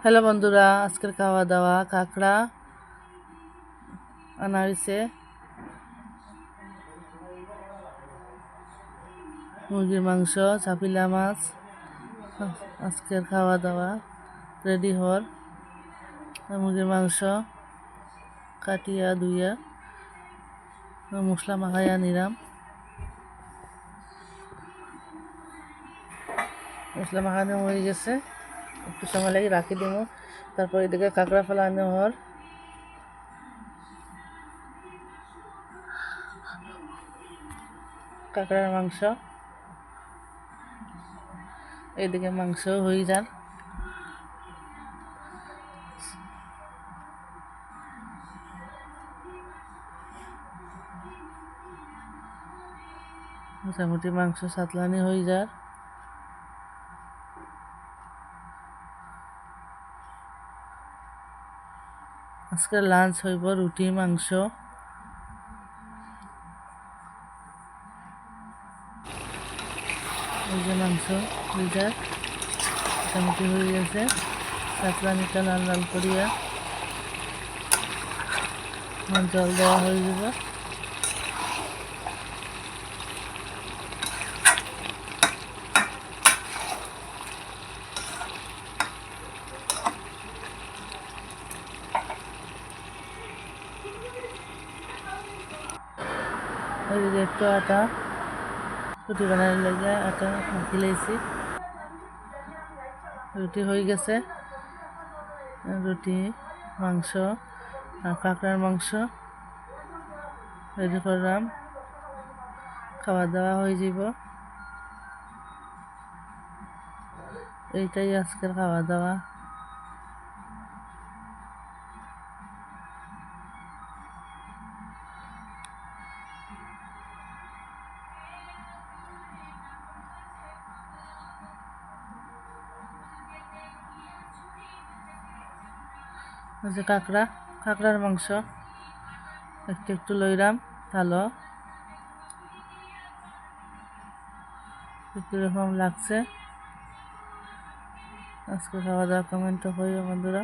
Hello বন্ধুরা, আজকের খাওয়া দাওয়া কাঁকড়া আনা হয়েছে, মুরগির মাংস, চাপিলা মাছ। আজকের খাওয়া দাওয়া রেডি হওয়ার। মুরগির মাংস কাটিয়া ধুইয়া মশলা মাখাইয়া নিলাম। মশলা মাখানো হয়ে গেছে, একটু সময় লাগে রাখি দিব। তারপর এদিকে কাঁকড়া ফেলানো হওয়ার। কাঁকড়ার মাংস এদিকে মাংস হয়ে যান। মোটামুটি মাংস সাতলানি হয়ে যায়। আজকে লাঞ্চ হইব রুটি মাংস। এই যে মাংস হয়ে যায়, মোটামুটি হয়ে গেছে। সাতলানিটা লাল লাল করিয়া জল দেওয়া হয়ে যাব। ওইদিকে একটু আটা রুটি বানানোর লেগে আটা মাখি লাইছি। রুটি হয়ে গেছে। রুটি, মাংস আর কাঁকড়ার মাংস রেডি করলাম। খাওয়া দাওয়া হয়ে যাব। এইটাই আজকের খাওয়া দাওয়া। যে কাঁকড়ার মাংস একটু একটু লইলাম, ভালো কীরকম লাগছে। আজকে খাওয়া দাওয়া কমেন্ট হইও বন্ধুরা।